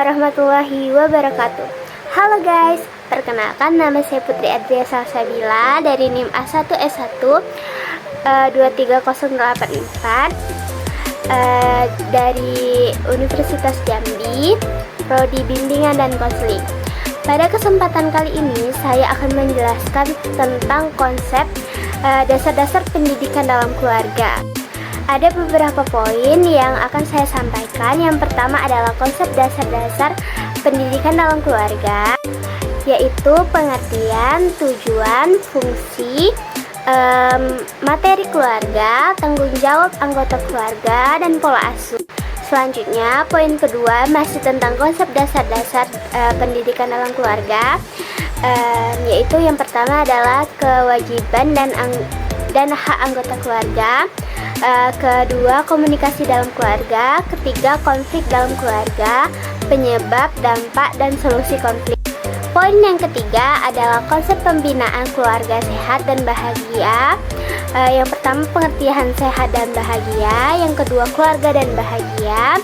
warahmatullahi wabarakatuh. Halo guys, perkenalkan nama saya Putri Adria Salsabila dari NIM A1S1 23084 dari Universitas Jambi, Prodi Bimbingan dan Konseling. Pada kesempatan kali ini saya akan menjelaskan tentang konsep dasar-dasar pendidikan dalam keluarga. Ada beberapa poin yang akan saya sampaikan. Yang pertama adalah konsep dasar-dasar pendidikan dalam keluarga, yaitu pengertian, tujuan, fungsi, materi keluarga, tanggung jawab anggota keluarga, dan pola asuh. Selanjutnya, poin kedua masih tentang konsep dasar-dasar pendidikan dalam keluarga, yaitu yang pertama adalah kewajiban dan hak anggota keluarga. Kedua, komunikasi dalam keluarga. Ketiga, konflik dalam keluarga, penyebab, dampak, dan solusi konflik. Poin yang ketiga adalah konsep pembinaan keluarga sehat dan bahagia. Yang pertama, pengertian sehat dan bahagia. Yang kedua, keluarga dan bahagia.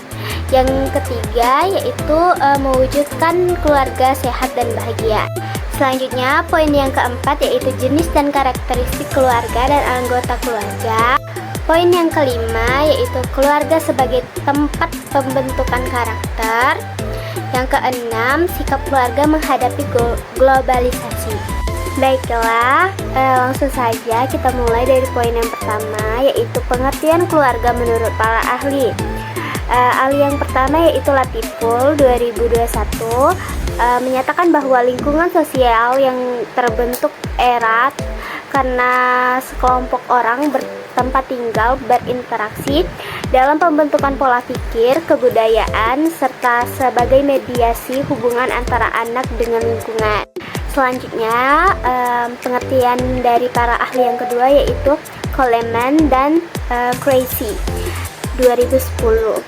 Yang ketiga yaitu mewujudkan keluarga sehat dan bahagia. Selanjutnya, poin yang keempat yaitu jenis dan karakteristik keluarga dan anggota keluarga. Poin yang kelima yaitu keluarga sebagai tempat pembentukan karakter. Yang keenam, sikap keluarga menghadapi globalisasi. Baiklah, langsung saja kita mulai dari poin yang pertama, yaitu pengertian keluarga menurut para ahli. Ahli yang pertama yaitu Latiful 2021 menyatakan bahwa lingkungan sosial yang terbentuk erat karena sekelompok orang bertempat tinggal berinteraksi dalam pembentukan pola pikir, kebudayaan, serta sebagai mediasi hubungan antara anak dengan lingkungan. Selanjutnya, pengertian dari para ahli yang kedua yaitu Coleman dan Crazy 2010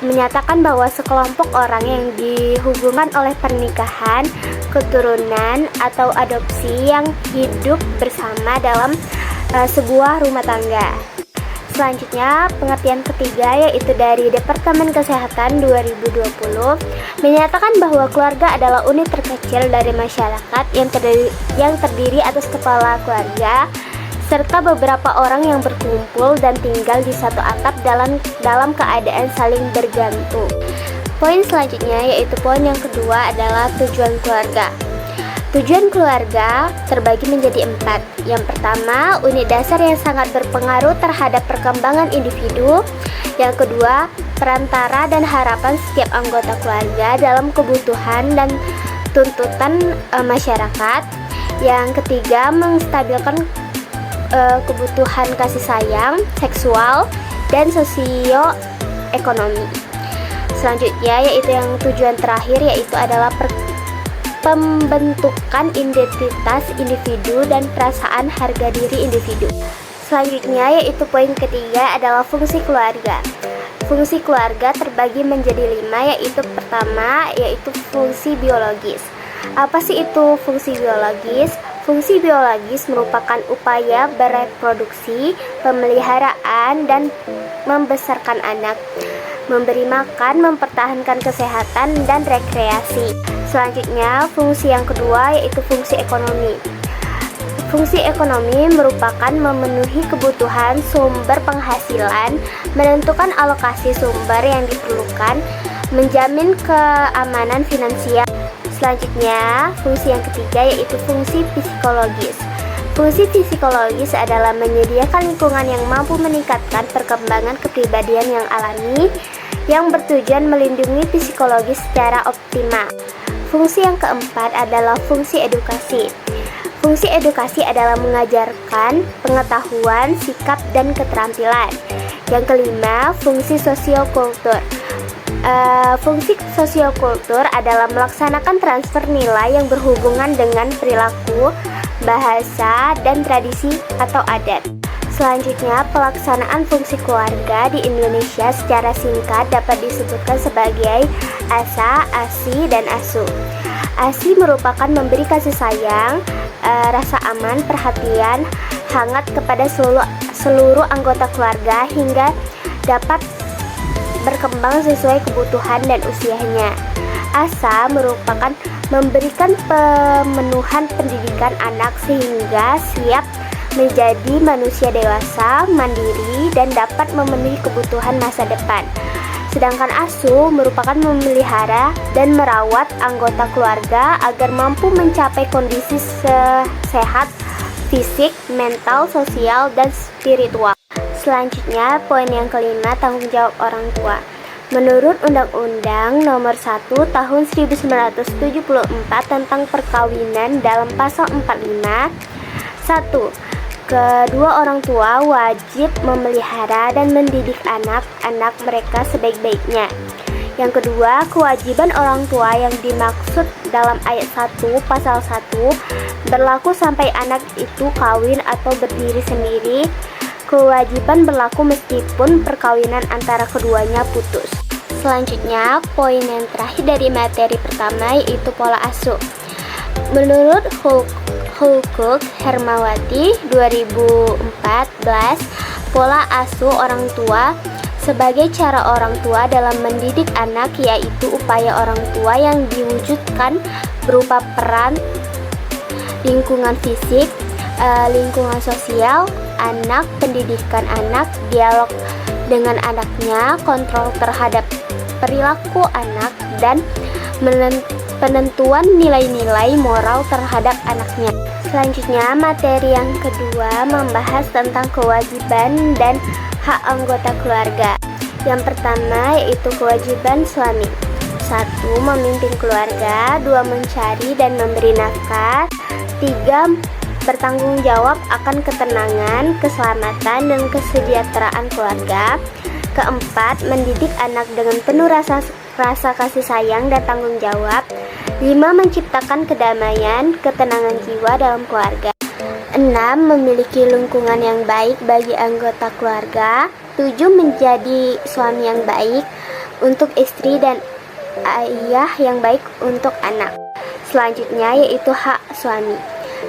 menyatakan bahwa sekelompok orang yang dihubungkan oleh pernikahan, keturunan, atau adopsi yang hidup bersama dalam sebuah rumah tangga. Selanjutnya, pengertian ketiga yaitu dari Departemen Kesehatan 2020 menyatakan bahwa keluarga adalah unit terkecil dari masyarakat yang terdiri atas kepala keluarga serta beberapa orang yang berkumpul dan tinggal di satu atap dalam keadaan saling bergantung. Poin selanjutnya yaitu poin yang kedua adalah tujuan keluarga. Tujuan keluarga terbagi menjadi 4. Yang pertama, unit dasar yang sangat berpengaruh terhadap perkembangan individu. Yang kedua, perantara dan harapan setiap anggota keluarga dalam kebutuhan dan tuntutan masyarakat. Yang ketiga, menstabilkan kebutuhan kasih sayang, seksual, dan sosioekonomi. Selanjutnya yaitu yang tujuan terakhir yaitu adalah pembentukan identitas individu dan perasaan harga diri individu. Selanjutnya yaitu poin ketiga adalah fungsi keluarga. Fungsi keluarga terbagi menjadi 5, yaitu pertama yaitu fungsi biologis. Apa sih itu fungsi biologis? Fungsi biologis merupakan upaya bereproduksi, pemeliharaan, dan membesarkan anak, memberi makan, mempertahankan kesehatan, dan rekreasi. Selanjutnya, fungsi yang kedua yaitu fungsi ekonomi. Fungsi ekonomi merupakan memenuhi kebutuhan sumber penghasilan, menentukan alokasi sumber yang diperlukan, menjamin keamanan finansial. Selanjutnya, fungsi yang ketiga yaitu fungsi psikologis. Fungsi psikologis adalah menyediakan lingkungan yang mampu meningkatkan perkembangan kepribadian yang alami, yang bertujuan melindungi psikologis secara optimal. Fungsi yang keempat adalah fungsi edukasi. Fungsi edukasi adalah mengajarkan pengetahuan, sikap, dan keterampilan. Yang kelima, fungsi sosiokultur. Fungsi sosiokultur adalah melaksanakan transfer nilai yang berhubungan dengan perilaku, bahasa, dan tradisi atau adat. Selanjutnya, pelaksanaan fungsi keluarga di Indonesia secara singkat dapat disebutkan sebagai ASA, ASI, dan ASU. ASI merupakan memberi kasih sayang, rasa aman, perhatian hangat kepada seluruh anggota keluarga hingga dapat berkembang sesuai kebutuhan dan usianya. Asa merupakan memberikan pemenuhan pendidikan anak sehingga siap menjadi manusia dewasa, mandiri, dan dapat memenuhi kebutuhan masa depan. Sedangkan asuh merupakan memelihara dan merawat anggota keluarga agar mampu mencapai kondisi sehat fisik, mental, sosial, dan spiritual. Selanjutnya, poin yang kelima, tanggung jawab orang tua. Menurut Undang-Undang Nomor 1 Tahun 1974 tentang Perkawinan dalam Pasal 45, 1. Kedua orang tua wajib memelihara dan mendidik anak-anak mereka sebaik-baiknya. Yang kedua, kewajiban orang tua yang dimaksud dalam ayat 1 pasal 1 berlaku sampai anak itu kawin atau berdiri sendiri. Kewajiban berlaku meskipun perkawinan antara keduanya putus. Selanjutnya, poin yang terakhir dari materi pertama yaitu pola asuh. Menurut Hulkuk Hermawati 2014, pola asuh orang tua sebagai cara orang tua dalam mendidik anak yaitu upaya orang tua yang diwujudkan berupa peran lingkungan fisik, lingkungan sosial anak, pendidikan anak, dialog dengan anaknya, kontrol terhadap perilaku anak, dan penentuan nilai-nilai moral terhadap anaknya. Selanjutnya, materi yang kedua membahas tentang kewajiban dan hak anggota keluarga. Yang pertama yaitu kewajiban suami. 1. Memimpin keluarga. 2. Mencari dan memberi nafkah. 3. Bertanggung jawab akan ketenangan, keselamatan, dan kesejahteraan keluarga. Keempat, mendidik anak dengan penuh rasa kasih sayang dan tanggung jawab. 5. Menciptakan kedamaian, ketenangan jiwa dalam keluarga. 6. Memiliki lingkungan yang baik bagi anggota keluarga. 7. Menjadi suami yang baik untuk istri dan ayah yang baik untuk anak. Selanjutnya yaitu hak suami.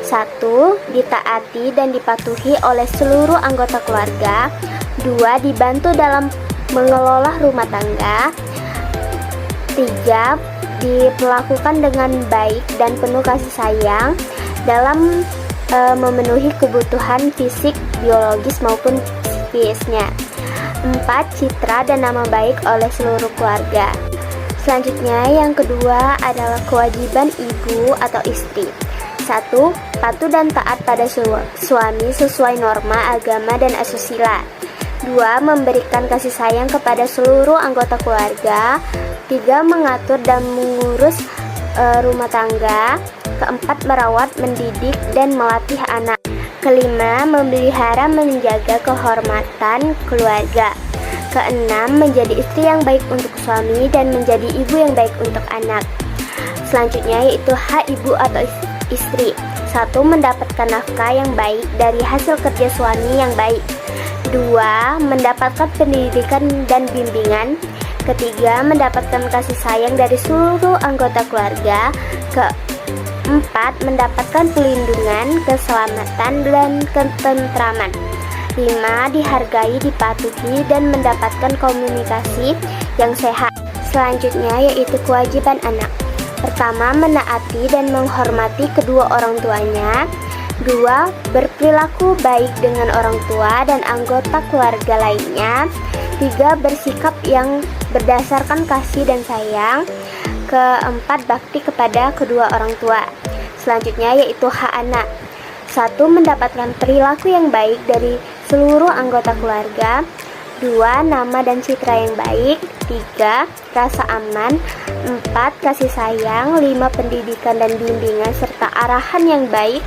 1. Ditaati dan dipatuhi oleh seluruh anggota keluarga. 2. Dibantu dalam mengelola rumah tangga. 3. Diperlakukan dengan baik dan penuh kasih sayang dalam memenuhi kebutuhan fisik, biologis maupun psikisnya. 4. Citra dan nama baik oleh seluruh keluarga. Selanjutnya yang kedua adalah kewajiban ibu atau istri. 1. Patuh dan taat pada suami sesuai norma agama dan asusila. 2. Memberikan kasih sayang kepada seluruh anggota keluarga. 3. Mengatur dan mengurus rumah tangga. 4. Merawat, mendidik, dan melatih anak. 5. Memelihara, menjaga kehormatan keluarga. 6. Menjadi istri yang baik untuk suami dan menjadi ibu yang baik untuk anak. Selanjutnya yaitu hak ibu atau istri. 1. Mendapatkan nafkah yang baik dari hasil kerja suami yang baik. 2. Mendapatkan pendidikan dan bimbingan. 3. Mendapatkan kasih sayang dari seluruh anggota keluarga. 4. Mendapatkan pelindungan, keselamatan, dan ketentraman. 5. Dihargai, dipatuhi, dan mendapatkan komunikasi yang sehat. Selanjutnya yaitu kewajiban anak. Pertama, menaati dan menghormati kedua orang tuanya. 2. Berperilaku baik dengan orang tua dan anggota keluarga lainnya. 3. Bersikap yang berdasarkan kasih dan sayang. 4. Bakti kepada kedua orang tua. Selanjutnya yaitu hak anak. 1. Mendapatkan perilaku yang baik dari seluruh anggota keluarga. 2. Nama dan citra yang baik. 3. Rasa aman. 4. Kasih sayang. 5. Pendidikan dan bimbingan serta arahan yang baik.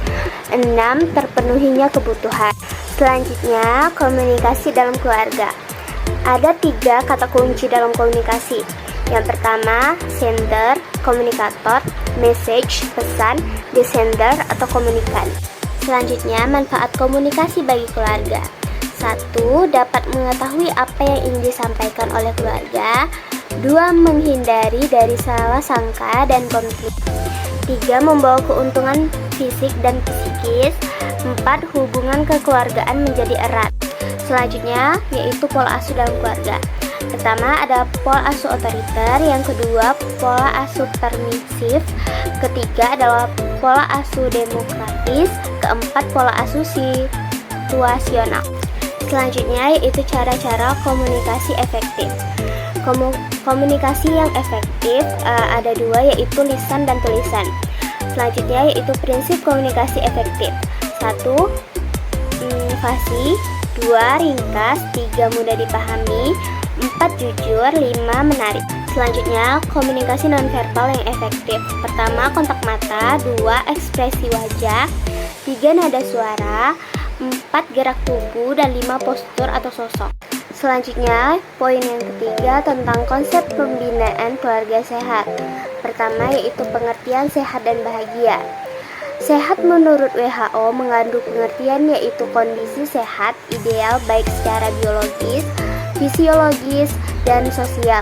6. Terpenuhinya kebutuhan. Selanjutnya, komunikasi dalam keluarga. Ada 3 kata kunci dalam komunikasi. Yang pertama, sender, komunikator, message, pesan, desender atau komunikan. Selanjutnya, manfaat komunikasi bagi keluarga. 1. Dapat mengetahui apa yang ingin disampaikan oleh keluarga. 2. Menghindari dari salah sangka dan konflik. 3. Membawa keuntungan fisik dan psikis. 4. Hubungan kekeluargaan menjadi erat. Selanjutnya yaitu pola asuh dalam keluarga. Pertama ada pola asuh otoriter, yang kedua pola asuh permisif, ketiga adalah pola asuh demokratis, keempat pola asuh situasional. Selanjutnya yaitu cara-cara komunikasi efektif. Komunikasi yang efektif ada dua, yaitu lisan dan tulisan. Selanjutnya yaitu prinsip komunikasi efektif. 1. Fasih, 2. Ringkas, 3. Mudah dipahami, 4. Jujur, 5. Menarik. Selanjutnya komunikasi nonverbal yang efektif. Pertama kontak mata, 2. Ekspresi wajah, 3. Nada suara, 4. Gerak tubuh, dan 5. Postur atau sosok. Selanjutnya, poin yang ketiga tentang konsep pembinaan keluarga sehat. Pertama yaitu pengertian sehat dan bahagia. Sehat menurut WHO mengandung pengertian yaitu kondisi sehat ideal baik secara biologis, fisiologis, dan sosial.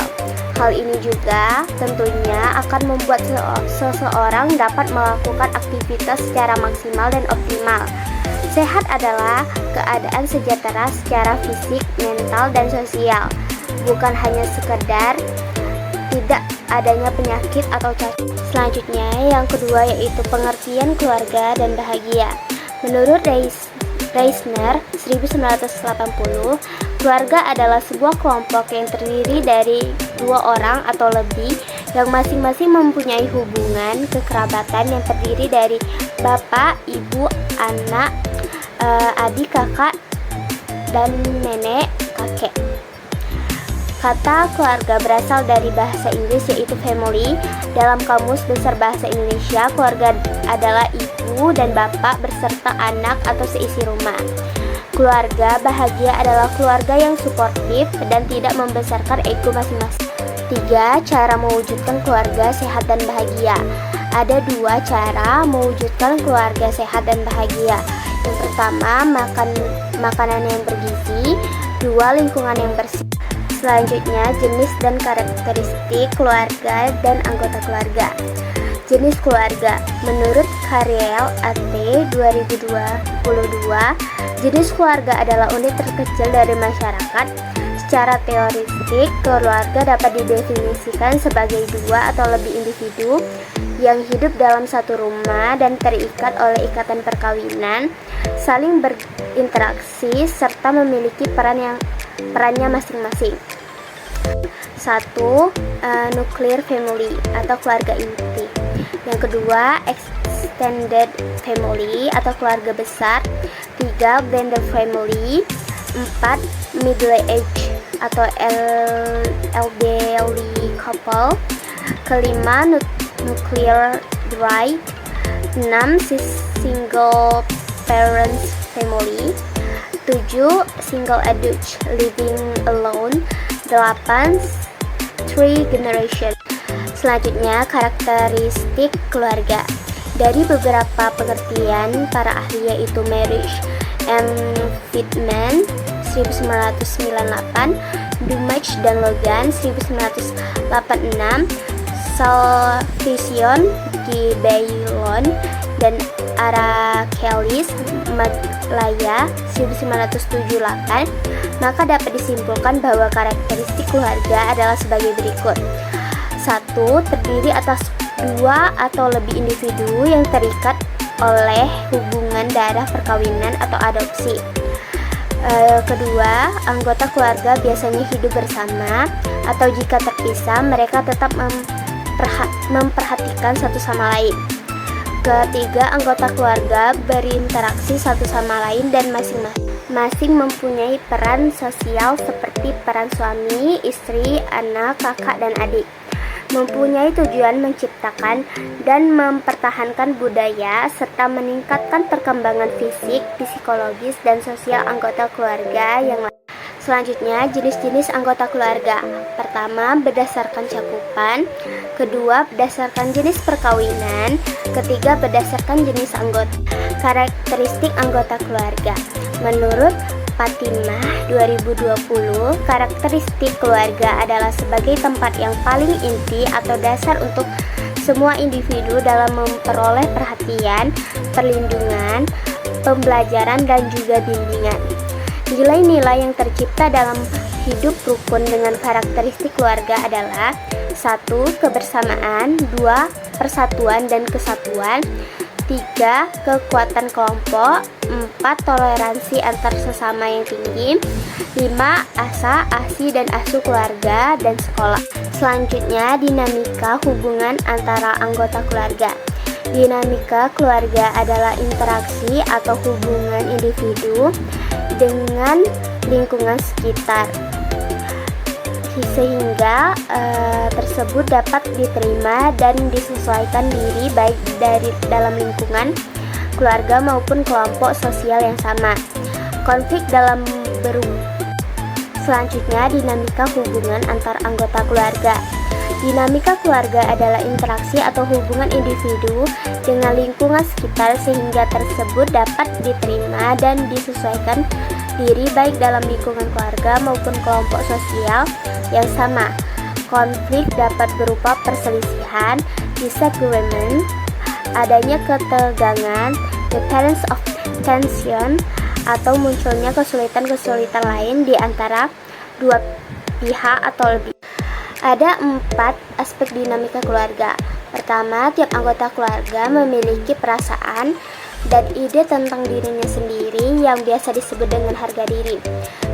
Hal ini juga tentunya akan membuat seseorang dapat melakukan aktivitas secara maksimal dan optimal. Sehat adalah keadaan sejahtera secara fisik, mental, dan sosial, bukan hanya sekedar tidak adanya penyakit atau cacat. Selanjutnya, yang kedua yaitu pengertian keluarga dan bahagia. Menurut Reisner 1980, keluarga adalah sebuah kelompok yang terdiri dari dua orang atau lebih yang masing-masing mempunyai hubungan kekerabatan yang terdiri dari bapak, ibu, anak, adik, kakak, dan nenek, kakek. Kata keluarga berasal dari bahasa Inggris yaitu family. Dalam Kamus Besar Bahasa Indonesia, keluarga adalah ibu dan bapak beserta anak atau seisi rumah. Keluarga bahagia adalah keluarga yang suportif dan tidak membesarkan ego masing-masing. 3. Cara mewujudkan keluarga sehat dan bahagia. Ada dua cara mewujudkan keluarga sehat dan bahagia. Yang pertama, makanan yang bergizi. 2. Lingkungan yang bersih. Selanjutnya, jenis dan karakteristik keluarga dan anggota keluarga. Jenis keluarga. Menurut Cariel AT 2022, jenis keluarga adalah unit terkecil dari masyarakat. Secara teoretik, keluarga dapat didefinisikan sebagai dua atau lebih individu yang hidup dalam satu rumah dan terikat oleh ikatan perkawinan, saling berinteraksi, serta memiliki perannya masing-masing. 1. Nuclear family atau keluarga inti. Yang kedua, extended family atau keluarga besar. 3. Blended family. 4. Middle age atau elderly couple. Kelima, nuclear bride. 6. Single parents family. 7. Single adult living alone. 8. Three generation. Selanjutnya, karakteristik keluarga. Dari beberapa pengertian para ahli yaitu Marriage and Friedman 1998, Dumas dan Logan 1986, Salvation di Baylon dan Arakelis Maglaya 1978, maka dapat disimpulkan bahwa karakteristik keluarga adalah sebagai berikut. 1. Terdiri atas dua atau lebih individu yang terikat oleh hubungan darah perkawinan atau adopsi. Kedua, anggota keluarga biasanya hidup bersama atau jika terpisah mereka tetap memperhatikan satu sama lain. Ketiga, anggota keluarga berinteraksi satu sama lain dan masing-masing mempunyai peran sosial seperti peran suami, istri, anak, kakak, dan adik. Mempunyai tujuan menciptakan dan mempertahankan budaya serta meningkatkan perkembangan fisik, psikologis, dan sosial anggota keluarga yang lain. Selanjutnya, jenis-jenis anggota keluarga. Pertama, berdasarkan cakupan. Kedua, berdasarkan jenis perkawinan. Ketiga, berdasarkan jenis anggota. Karakteristik anggota keluarga. Menurut Fatimah 2020, karakteristik keluarga adalah sebagai tempat yang paling inti atau dasar untuk semua individu dalam memperoleh perhatian, perlindungan, pembelajaran, dan juga bimbingan. Nilai-nilai yang tercipta dalam hidup rukun dengan karakteristik keluarga adalah 1. Kebersamaan, 2. Persatuan dan kesatuan, 3. Kekuatan kelompok, 4. Toleransi antar sesama yang tinggi, 5. Asa, asi, dan asuh keluarga dan sekolah. Selanjutnya, dinamika hubungan antara anggota keluarga. Dinamika keluarga adalah interaksi atau hubungan individu dengan lingkungan sekitar, sehingga tersebut dapat diterima dan disesuaikan diri baik dari dalam lingkungan keluarga maupun kelompok sosial yang sama. Konflik dalam Selanjutnya, dinamika hubungan antar anggota keluarga. Dinamika keluarga adalah interaksi atau hubungan individu dengan lingkungan sekitar sehingga tersebut dapat diterima dan disesuaikan diri baik dalam lingkungan keluarga maupun kelompok sosial yang sama. Konflik dapat berupa perselisihan, disagreement, adanya ketegangan, the appearance of tension, atau munculnya kesulitan-kesulitan lain di antara dua pihak atau lebih. Ada 4 aspek dinamika keluarga. Pertama, tiap anggota keluarga memiliki perasaan dan ide tentang dirinya sendiri yang biasa disebut dengan harga diri.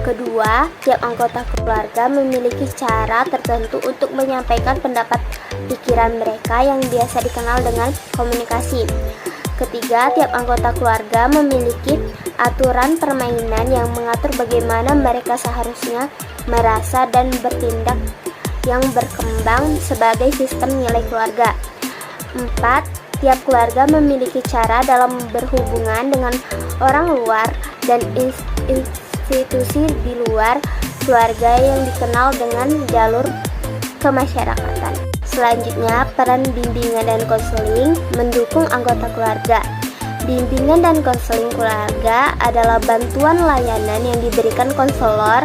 Kedua, tiap anggota keluarga memiliki cara tertentu untuk menyampaikan pendapat pikiran mereka yang biasa dikenal dengan komunikasi. Ketiga, tiap anggota keluarga memiliki aturan permainan yang mengatur bagaimana mereka seharusnya merasa dan bertindak yang berkembang sebagai sistem nilai keluarga. 4. Tiap keluarga memiliki cara dalam berhubungan dengan orang luar dan institusi di luar keluarga yang dikenal dengan jalur kemasyarakatan. Selanjutnya, peran bimbingan dan konseling mendukung anggota keluarga. Bimbingan dan konseling keluarga adalah bantuan layanan yang diberikan konselor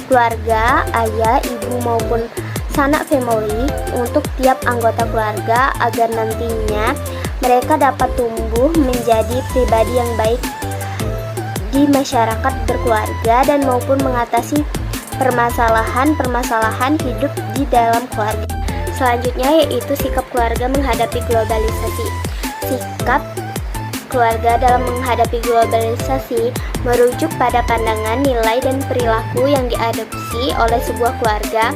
keluarga, ayah, ibu maupun sanak family untuk tiap anggota keluarga agar nantinya mereka dapat tumbuh menjadi pribadi yang baik di masyarakat berkeluarga dan maupun mengatasi permasalahan-permasalahan hidup di dalam keluarga. Selanjutnya yaitu sikap keluarga menghadapi globalisasi. Sikap keluarga dalam menghadapi globalisasi merujuk pada pandangan, nilai, dan perilaku yang diadopsi oleh sebuah keluarga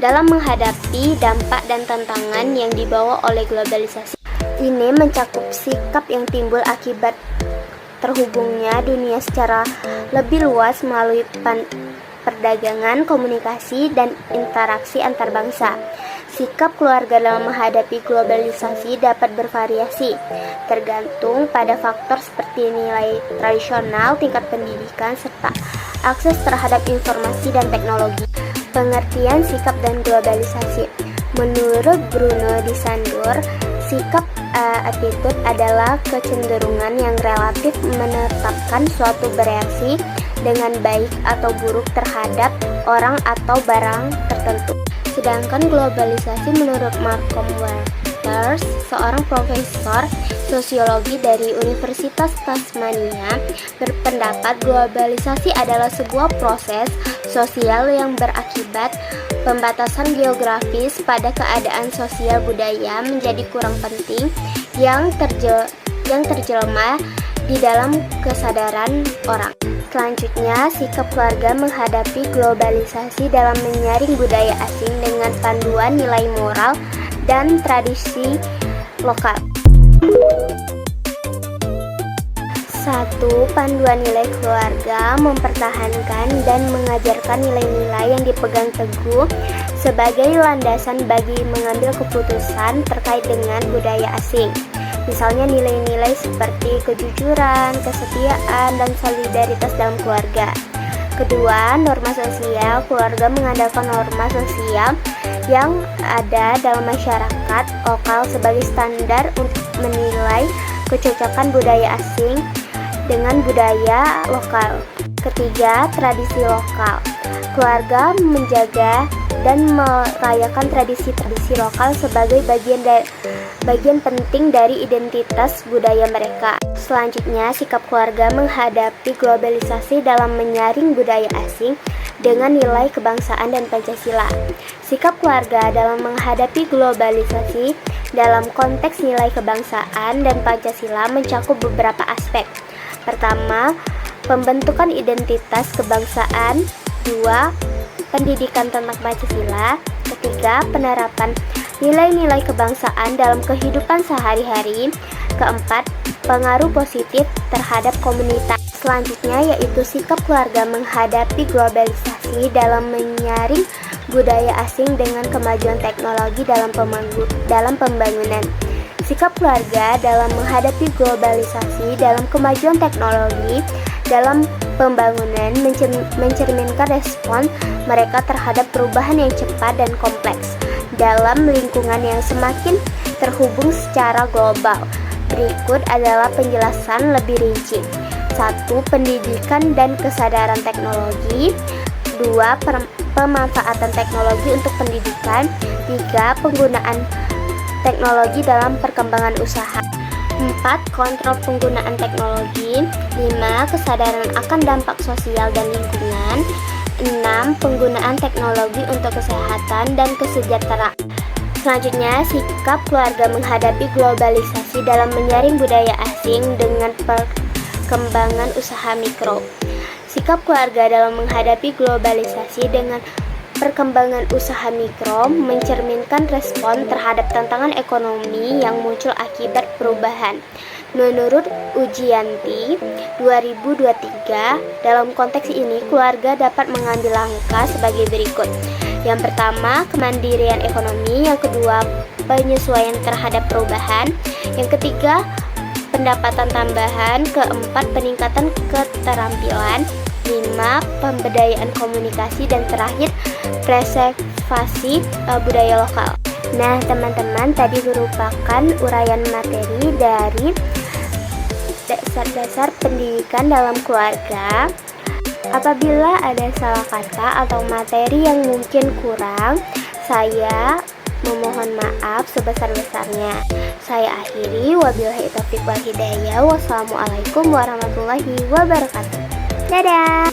dalam menghadapi dampak dan tantangan yang dibawa oleh globalisasi. Ini mencakup sikap yang timbul akibat terhubungnya dunia secara lebih luas melalui perdagangan, komunikasi, dan interaksi antar bangsa. Sikap keluarga dalam menghadapi globalisasi dapat bervariasi, tergantung pada faktor seperti nilai tradisional, tingkat pendidikan, serta akses terhadap informasi dan teknologi. Pengertian sikap dan globalisasi. Menurut Bruno Di Sandur, sikap attitude adalah kecenderungan yang relatif menetapkan suatu bereaksi dengan baik atau buruk terhadap orang atau barang tertentu. Sedangkan globalisasi menurut Malcolm Walters, seorang profesor sosiologi dari Universitas Tasmania, berpendapat globalisasi adalah sebuah proses sosial yang berakibat pembatasan geografis pada keadaan sosial budaya menjadi kurang penting yang terjelma di dalam kesadaran orang. Selanjutnya, sikap keluarga menghadapi globalisasi dalam menyaring budaya asing dengan panduan nilai moral dan tradisi lokal. 1. Panduan nilai keluarga mempertahankan dan mengajarkan nilai-nilai yang dipegang teguh sebagai landasan bagi mengambil keputusan terkait dengan budaya asing. Misalnya nilai-nilai seperti kejujuran, kesetiaan, dan solidaritas dalam keluarga. Kedua, norma sosial. Keluarga mengandalkan norma sosial yang ada dalam masyarakat lokal sebagai standar untuk menilai kecocokan budaya asing dengan budaya lokal. Ketiga, tradisi lokal. Keluarga menjaga dan merayakan tradisi-tradisi lokal sebagai bagian penting dari identitas budaya mereka. Selanjutnya, sikap keluarga menghadapi globalisasi dalam menyaring budaya asing dengan nilai kebangsaan dan Pancasila. Sikap keluarga dalam menghadapi globalisasi dalam konteks nilai kebangsaan dan Pancasila mencakup beberapa aspek. Pertama, pembentukan identitas kebangsaan. Dua, pendidikan tentang Pancasila. Ketiga, penerapan nilai-nilai kebangsaan dalam kehidupan sehari-hari. Keempat, pengaruh positif terhadap komunitas. Selanjutnya yaitu sikap keluarga menghadapi globalisasi dalam menyaring budaya asing dengan kemajuan teknologi dalam pembangunan. Sikap keluarga dalam menghadapi globalisasi dalam kemajuan teknologi dalam pembangunan mencerminkan respon mereka terhadap perubahan yang cepat dan kompleks dalam lingkungan yang semakin terhubung secara global. Berikut adalah penjelasan lebih rinci. 1. Pendidikan dan kesadaran teknologi. 2. Pemanfaatan teknologi untuk pendidikan. 3. Penggunaan teknologi dalam perkembangan usaha. 4. Kontrol penggunaan teknologi. 5. Kesadaran akan dampak sosial dan lingkungan. 6. Penggunaan teknologi untuk kesehatan dan kesejahteraan. Selanjutnya, sikap keluarga menghadapi globalisasi dalam menyaring budaya asing dengan perkembangan usaha mikro. Sikap keluarga dalam menghadapi globalisasi dengan perkembangan usaha mikro mencerminkan respon terhadap tantangan ekonomi yang muncul akibat perubahan. Menurut Ujianti 2023, dalam konteks ini keluarga dapat mengambil langkah sebagai berikut. Yang pertama, kemandirian ekonomi. Yang kedua, penyesuaian terhadap perubahan. Yang ketiga, pendapatan tambahan. Keempat, peningkatan keterampilan. 5. Pemberdayaan komunikasi. Dan terakhir, preservasi budaya lokal. Nah teman-teman, tadi merupakan uraian materi dari dasar-dasar pendidikan dalam keluarga. Apabila ada salah kata atau materi yang mungkin kurang, saya memohon maaf sebesar-besarnya. Saya akhiri, wabillahi taufiq wal hidayah. Wassalamualaikum warahmatullahi wabarakatuh. Dadah.